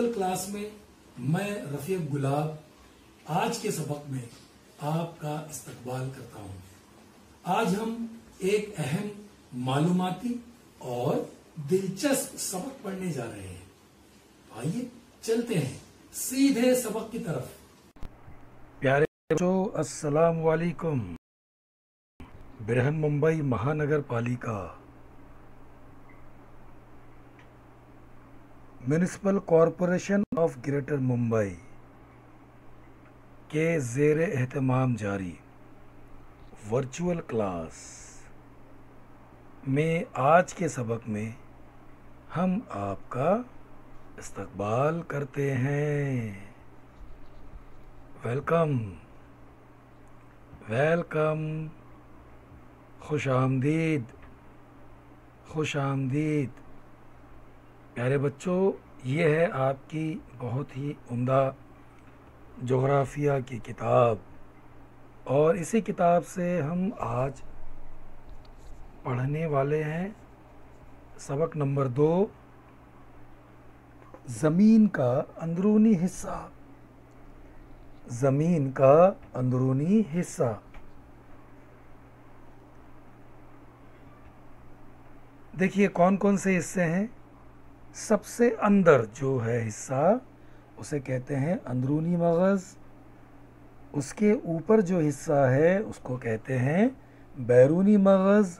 Virtual class میں میں رفیق گلاب آج کے سبق میں آپ کا استقبال کرتا ہوں۔ آج ہم ایک اہم معلوماتی اور دلچسپ سبق پڑھنے جا رہے ہیں۔ آئیے چلتے ہیں سیدھے سبق کی طرف۔ پیارے بچوں، السلام علیکم۔ Brihanmumbai Mahanagar Palika municipal corporation of Greater Mumbai کے زیر اہتمام جاری ورچوئل کلاس میں آج کے سبق میں ہم آپ کا استقبال کرتے ہیں۔ ویلکم، ویلکم، خوش آمدید، خوش آمدید۔ پیارے بچوں، یہ ہے آپ کی بہت ہی عمدہ جغرافیہ کی کتاب، اور اسی کتاب سے ہم آج پڑھنے والے ہیں سبق نمبر 2، زمین کا اندرونی حصہ۔ زمین کا اندرونی حصہ۔ دیکھیے کون کون سے حصے ہیں۔ سب سے اندر جو ہے حصہ اسے کہتے ہیں اندرونی مغز۔ اس کے اوپر جو حصہ ہے اس کو کہتے ہیں بیرونی مغز،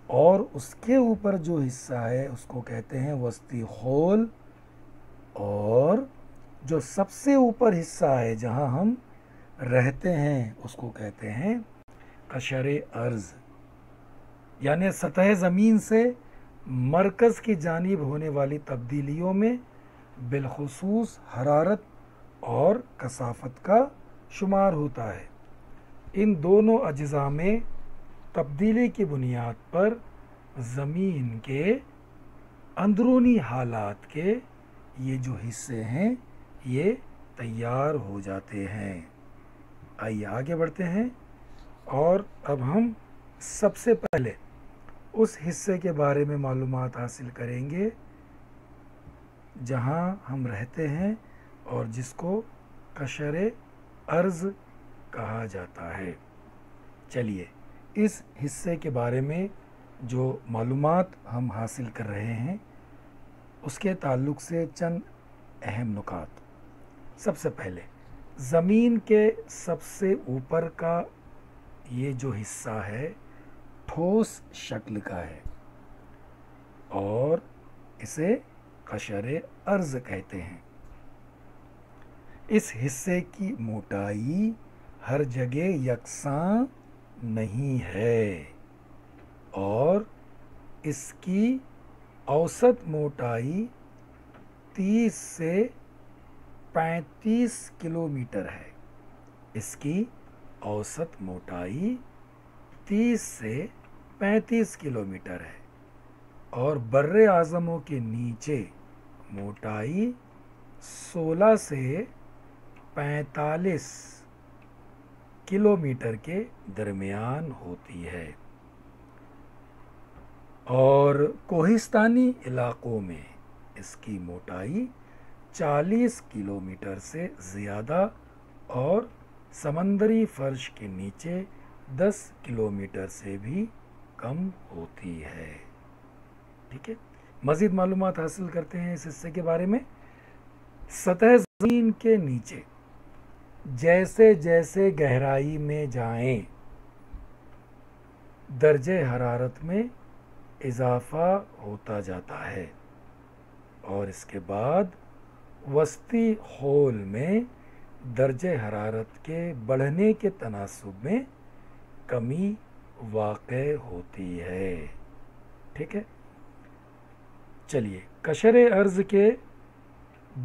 اور اس کے اوپر جو حصہ ہے اس کو کہتے ہیں وسطی خول، اور جو سب سے اوپر حصہ ہے جہاں ہم رہتے ہیں اس کو کہتے ہیں قشر ارض، یعنی سطح زمین سے مرکز کی جانب ہونے والی تبدیلیوں میں بالخصوص حرارت اور کثافت کا شمار ہوتا ہے۔ ان دونوں اجزاء میں تبدیلی کی بنیاد پر زمین کے اندرونی حالات کے یہ جو حصے ہیں یہ تیار ہو جاتے ہیں۔ آئیے آگے بڑھتے ہیں، اور اب ہم سب سے پہلے اس حصے کے بارے میں معلومات حاصل کریں گے جہاں ہم رہتے ہیں اور جس کو قشر ارض کہا جاتا ہے۔ چلیے اس حصے کے بارے میں جو معلومات ہم حاصل کر رہے ہیں اس کے تعلق سے چند اہم نکات۔ سب سے پہلے زمین کے سب سے اوپر کا یہ جو حصہ ہے ٹھوس شکل کا ہے اور اسے قشر ارض کہتے ہیں۔ اس حصے کی موٹائی ہر جگہ یکساں نہیں ہے، اور اس کی اوسط موٹائی 30 سے 35 کلومیٹر ہے۔ اس کی اوسط موٹائی 30 سے 35 کلومیٹر ہے، اور بر اعظموں کے نیچے موٹائی 16 سے 45 کلومیٹر کے درمیان ہوتی ہے، اور کوہستانی علاقوں میں اس کی موٹائی 40 کلومیٹر سے زیادہ اور سمندری فرش کے نیچے 10 کلومیٹر سے بھی کم ہوتی ہے۔ ٹھیک ہے، مزید معلومات حاصل کرتے ہیں اس حصے کے بارے میں۔ سطح زمین کے نیچے جیسے جیسے گہرائی میں جائیں درجہ حرارت میں اضافہ ہوتا جاتا ہے، اور اس کے بعد وسطی خول میں درجہ حرارت کے بڑھنے کے تناسب میں کمی واقع ہوتی ہے۔ ٹھیک ہے، چلیے قشر ارض کے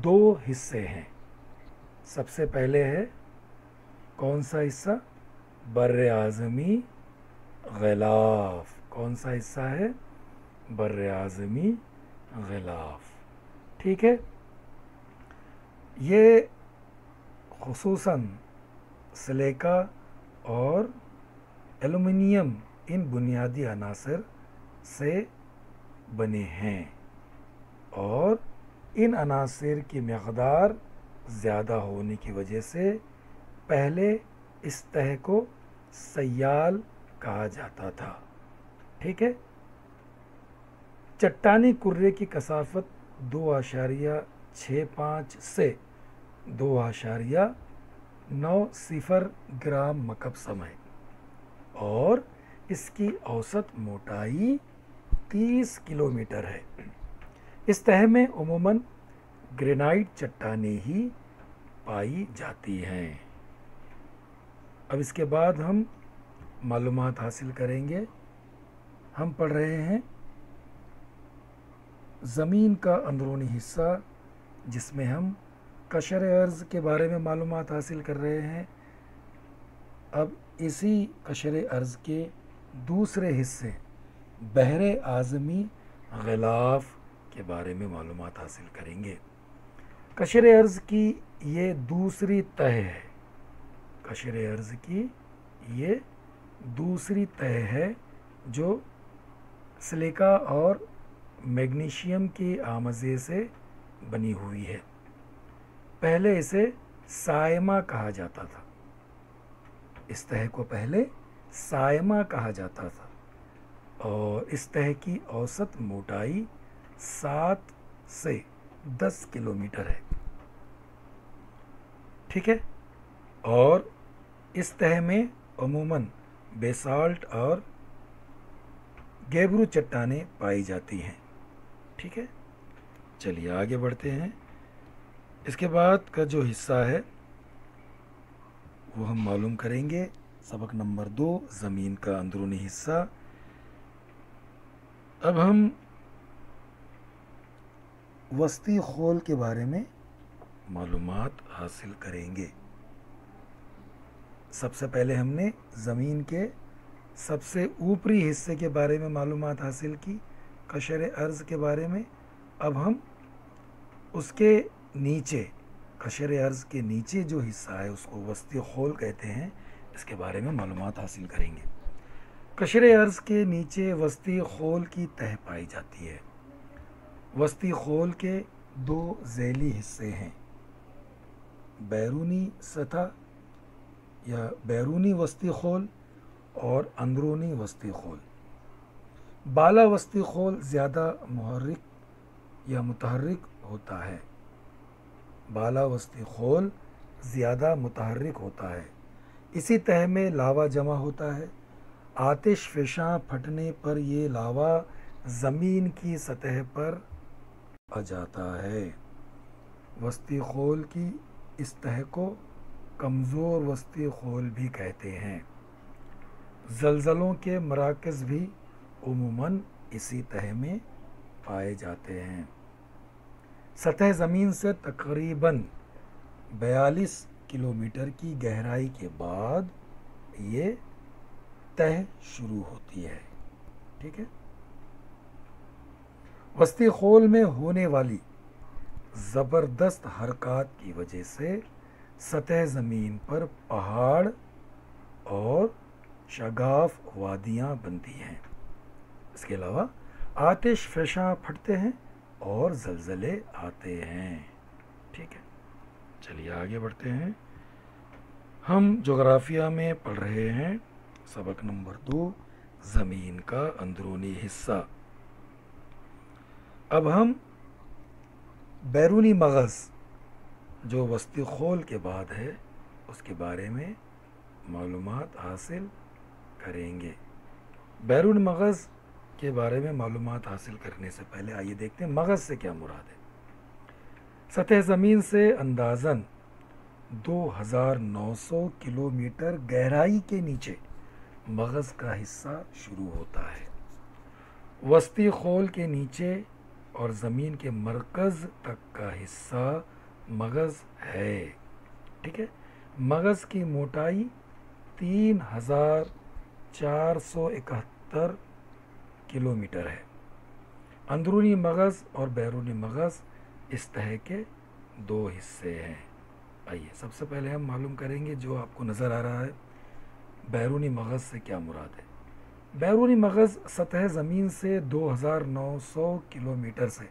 2 حصے ہیں۔ سب سے پہلے ہے کون سا حصہ؟ بر اعظمی غلاف۔ کون سا حصہ ہے؟ بر اعظمی غلاف۔ ٹھیک ہے، یہ خصوصاً سلیکا اور ایلومینیم ان بنیادی عناصر سے بنے ہیں، اور ان عناصر کی مقدار زیادہ ہونے کی وجہ سے پہلے اس تہہ کو سیال کہا جاتا تھا۔ ٹھیک ہے، چٹانی کرے کی کثافت 2.65 سے 2.90 گرام مکعب ہے اور اس کی اوسط موٹائی 30 کلومیٹر ہے۔ اس تہہ میں عموماً گرینائٹ چٹانیں ہی پائی جاتی ہیں۔ اب اس کے بعد ہم معلومات حاصل کریں گے۔ ہم پڑھ رہے ہیں زمین کا اندرونی حصہ، جس میں ہم قشر ارض کے بارے میں معلومات حاصل کر رہے ہیں۔ اب اسی قشر ارض کے دوسرے حصے بحر اعظمی غلاف کے بارے میں معلومات حاصل کریں گے۔ قشر ارض کی یہ دوسری تہہ ہے، قشر ارض کی یہ دوسری تہہ ہے جو سلیکا اور میگنیشیم کی آمیزے سے بنی ہوئی ہے۔ پہلے اسے سائمہ کہا جاتا تھا، اس تہہ کو پہلے سائمہ کہا جاتا تھا اور اس تہہ کی اوسط موٹائی 7 سے 10 کلومیٹر ہے۔ ٹھیک ہے، اور اس تہہ میں عموماً بیسالٹ اور گیبرو چٹانیں پائی جاتی ہیں۔ ٹھیک ہے، چلیے آگے بڑھتے ہیں۔ اس کے بعد کا جو حصہ ہے وہ ہم معلوم کریں گے۔ سبق نمبر 2، زمین کا اندرونی حصہ۔ اب ہم وسطی خول کے بارے میں معلومات حاصل کریں گے۔ سب سے پہلے ہم نے زمین کے سب سے اوپری حصے کے بارے میں معلومات حاصل کی، قشر ارض کے بارے میں۔ اب ہم اس کے نیچے، قشر ارض کے نیچے جو حصہ ہے اس کو وسطی خول کہتے ہیں، اس کے بارے میں معلومات حاصل کریں گے۔ قشر ارض کے نیچے وسطی خول کی تہہ پائی جاتی ہے۔ وسطی خول کے 2 ذیلی حصے ہیں، بیرونی سطح یا بیرونی وسطی خول اور اندرونی وسطی خول۔ بالا وسطی خول زیادہ محرک یا متحرک ہوتا ہے، بالا وسطی خول زیادہ متحرک ہوتا ہے۔ اسی تہہ میں لاوا جمع ہوتا ہے۔ آتش فشاں پھٹنے پر یہ لاوا زمین کی سطح پر آ جاتا ہے۔ وسطی خول کی اس تہہ کو کمزور وسطی خول بھی کہتے ہیں۔ زلزلوں کے مراکز بھی عموماً اسی تہہ میں پائے جاتے ہیں۔ سطح زمین سے تقریباً 42 کلومیٹر کی گہرائی کے بعد یہ تہہ شروع ہوتی ہے۔ ٹھیک ہے، وسطی خول میں ہونے والی زبردست حرکات کی وجہ سے سطح زمین پر پہاڑ اور شگاف وادیاں بنتی ہیں۔ اس کے علاوہ آتش فشاں پھٹتے ہیں اور زلزلے آتے ہیں۔ ٹھیک ہے، چلیے آگے بڑھتے ہیں۔ ہم جغرافیہ میں پڑھ رہے ہیں سبق نمبر 2، زمین کا اندرونی حصہ۔ اب ہم بیرونی مغز جو وسطی خول کے بعد ہے اس کے بارے میں معلومات حاصل کریں گے۔ بیرون مغز کے بارے میں معلومات حاصل کرنے سے پہلے آئیے دیکھتے ہیں مغز سے کیا مراد ہے۔ سطح زمین سے اندازاً 2900 کلومیٹر گہرائی کے نیچے مغز کا حصہ شروع ہوتا ہے۔ وسطی خول کے نیچے اور زمین کے مرکز تک کا حصہ مغز ہے۔ ٹھیک ہے، مغز کی موٹائی 3471 کلومیٹر ہے۔ اندرونی مغز اور بیرونی مغز اس تہہ کے 2 حصے ہیں۔ آئیے سب سے پہلے ہم معلوم کریں گے جو آپ کو نظر آ رہا ہے بیرونی مغز سے کیا مراد ہے۔ بیرونی مغز سطح زمین سے 2900 کلومیٹر سے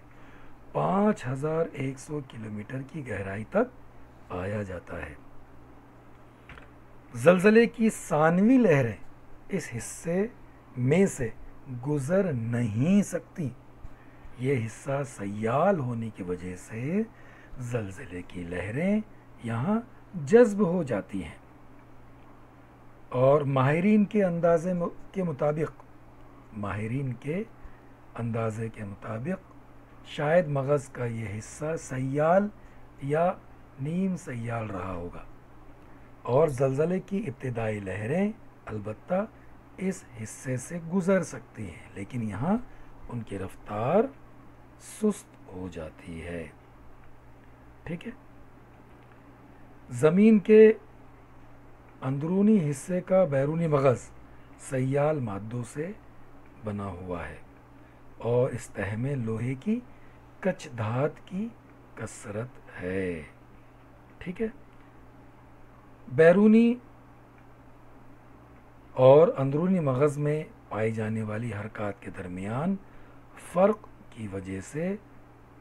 5100 کلومیٹر کی گہرائی تک پایا جاتا ہے۔ زلزلے کی ثانوی لہریں اس حصے میں سے گزر نہیں سکتی۔ یہ حصہ سیال ہونے کی وجہ سے زلزلے کی لہریں یہاں جذب ہو جاتی ہیں، اور ماہرین کے اندازے کے مطابق شاید مغز کا یہ حصہ سیال یا نیم سیال رہا ہوگا، اور زلزلے کی ابتدائی لہریں البتہ اس حصے سے گزر سکتی ہیں، لیکن یہاں ان کی رفتار سست ہو جاتی ہے۔ ٹھیک ہے، زمین کے اندرونی حصے کا بیرونی مغز سیال مادوں سے بنا ہوا ہے، اور اس تہہ میں لوہے کی کچ دھات کی کثرت ہے۔ ٹھیک ہے، بیرونی اور اندرونی مغز میں پائی جانے والی حرکات کے درمیان فرق کی وجہ سے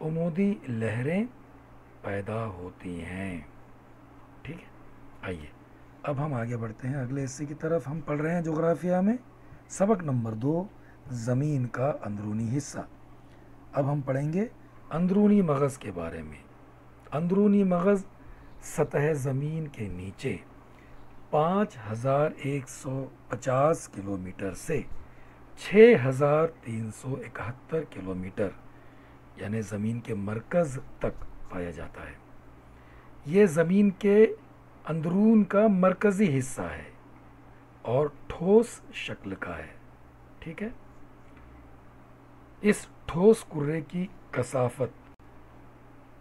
عمودی لہریں پیدا ہوتی ہیں۔ ٹھیک ہے، آئیے اب ہم آگے بڑھتے ہیں اگلے حصے کی طرف۔ ہم پڑھ رہے ہیں جغرافیہ میں سبق نمبر 2، زمین کا اندرونی حصہ۔ اب ہم پڑھیں گے اندرونی مغز کے بارے میں۔ اندرونی مغز سطح زمین کے نیچے 5150 کلومیٹر سے 6371 کلومیٹر یعنی زمین کے مرکز تک پایا جاتا ہے۔ یہ زمین کے اندرون کا مرکزی حصہ ہے اور ٹھوس شکل کا ہے۔ ٹھیک ہے، اس ٹھوس کرے کی کثافت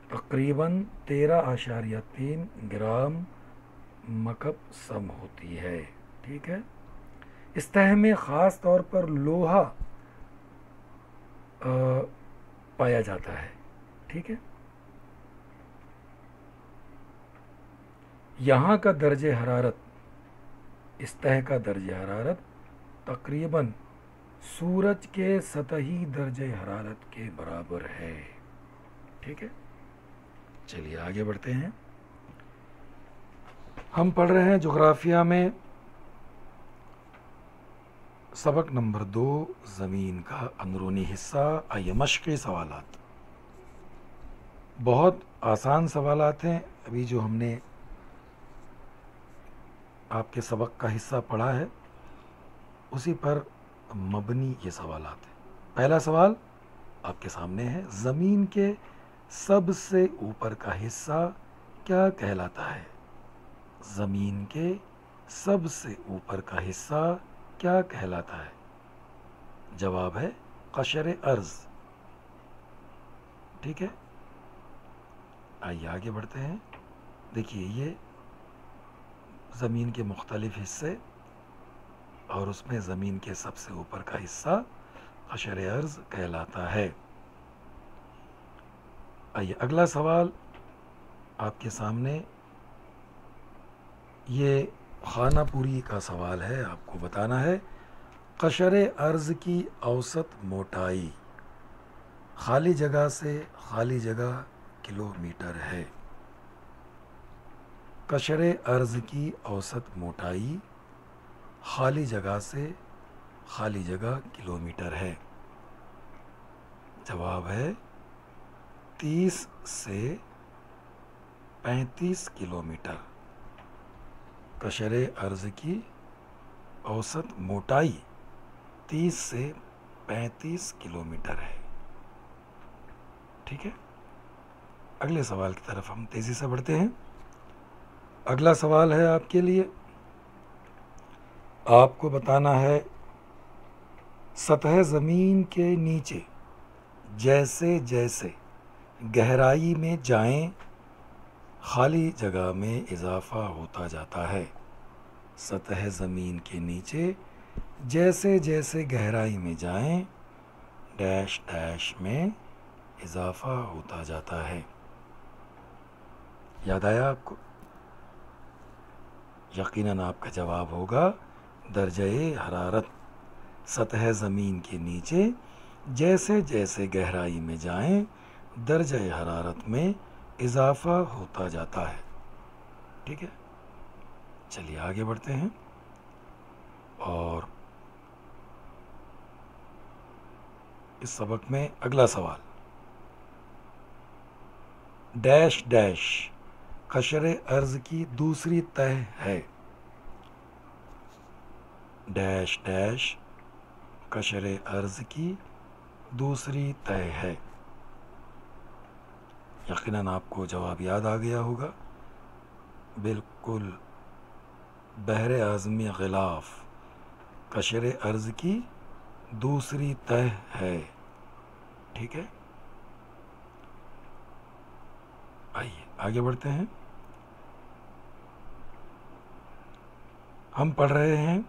تقریباً 13.3 گرام مکعب سم ہوتی ہے۔ ٹھیک ہے، اس تہہ میں خاص طور پر لوہا پایا جاتا ہے۔ ٹھیک ہے، یہاں کا درجہ حرارت، اس تہہ کا درجہ حرارت تقریباً سورج کے سطحی درجہ حرارت کے برابر ہے۔ ٹھیک ہے، چلیے آگے بڑھتے ہیں۔ ہم پڑھ رہے ہیں جغرافیہ میں سبق نمبر 2، زمین کا اندرونی حصہ۔ آئیے مشقی سوالات، بہت آسان سوالات ہیں۔ ابھی جو ہم نے آپ کے سبق کا حصہ پڑھا ہے اسی پر مبنی یہ سوالات ہیں۔ پہلا سوال آپ کے سامنے ہے، زمین کے سب سے اوپر کا حصہ کیا کہلاتا ہے؟ زمین کے سب سے اوپر کا حصہ کیا کہلاتا ہے؟ جواب ہے قشر ارض۔ ٹھیک ہے، آئیے آگے بڑھتے ہیں۔ دیکھیے یہ زمین کے مختلف حصے اور اس میں زمین کے سب سے اوپر کا حصہ قشر ارض کہلاتا ہے۔ آئیے اگلا سوال آپ کے سامنے، یہ خانہ پوری کا سوال ہے۔ آپ کو بتانا ہے قشر ارض کی اوسط موٹائی خالی جگہ سے خالی جگہ کلومیٹر ہے۔ قشر ارض کی اوسط موٹائی خالی جگہ سے خالی جگہ کلومیٹر ہے۔ جواب ہے 30 سے 35 کلومیٹر۔ قشر ارض کی اوسط موٹائی 30 سے 35 کلومیٹر ہے۔ ٹھیک ہے، اگلے سوال کی طرف ہم تیزی سے بڑھتے ہیں۔ اگلا سوال ہے آپ کے لیے، آپ کو بتانا ہے سطح زمین کے نیچے جیسے جیسے گہرائی میں جائیں خالی جگہ میں اضافہ ہوتا جاتا ہے۔ سطح زمین کے نیچے جیسے جیسے گہرائی میں جائیں ڈیش ڈیش میں اضافہ ہوتا جاتا ہے۔ یاد آیا آپ کو؟ یقیناً آپ کا جواب ہوگا درجہ حرارت۔ سطح زمین کے نیچے جیسے جیسے گہرائی میں جائیں درجہ حرارت میں اضافہ ہوتا جاتا ہے. ٹھیک ہے، چلیے آگے بڑھتے ہیں. اور اس سبق میں اگلا سوال، ڈیش ڈیش قشر ارض کی دوسری تہ ہے. ڈیش ڈیش قشر ارض کی دوسری تہ ہے. یقیناً آپ کو جواب یاد آ گیا ہوگا. بالکل، بحر اعظمی غلاف قشر ارض کی دوسری تہ ہے. ٹھیک ہے، آئیے آگے بڑھتے ہیں. ہم پڑھ رہے ہیں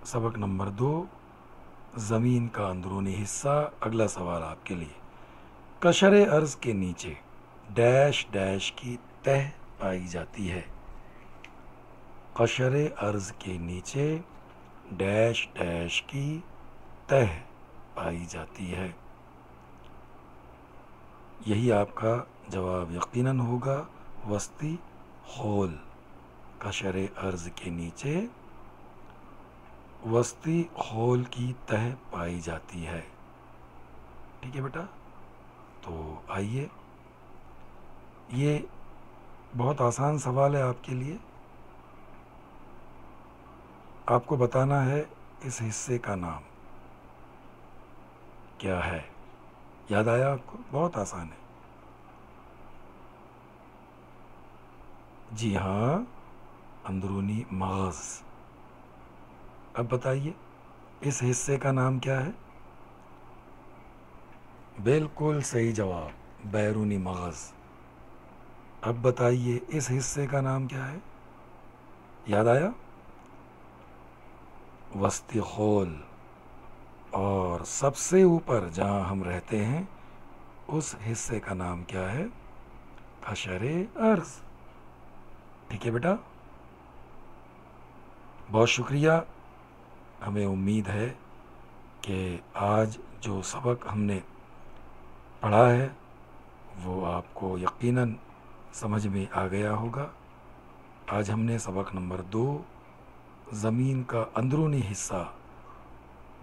سبق نمبر 2، زمین کا اندرونی حصہ. اگلا سوال آپ کے لیے، قشر ارض کے نیچے ڈیش ڈیش کی تہ پائی جاتی ہے. قشر ارض کے نیچے ڈیش ڈیش کی تہ پائی جاتی ہے. یہی آپ کا جواب یقیناً ہوگا، وسطی خول. قشر ارض کے نیچے وسطی خول کی تہ پائی جاتی ہے. ٹھیک ہے بیٹا، تو آئیے، یہ بہت آسان سوال ہے آپ کے لیے. آپ کو بتانا ہے اس حصے کا نام کیا ہے. یاد آیا آپ کو؟ بہت آسان ہے. جی ہاں، اندرونی مغز. اب بتائیے اس حصے کا نام کیا ہے؟ بالکل صحیح جواب، بیرونی مغز. اب بتائیے اس حصے کا نام کیا ہے؟ یاد آیا؟ وسطی خول. اور سب سے اوپر جہاں ہم رہتے ہیں اس حصے کا نام کیا ہے؟ قشر ارض. ٹھیک ہے بیٹا، بہت شکریہ. ہمیں امید ہے کہ آج جو سبق ہم نے پڑھا ہے وہ آپ کو یقیناً سمجھ میں آ گیا ہوگا. آج ہم نے سبق نمبر 2، زمین کا اندرونی حصہ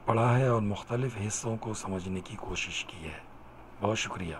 پڑھا ہے اور مختلف حصوں کو سمجھنے کی کوشش کی ہے. بہت شکریہ.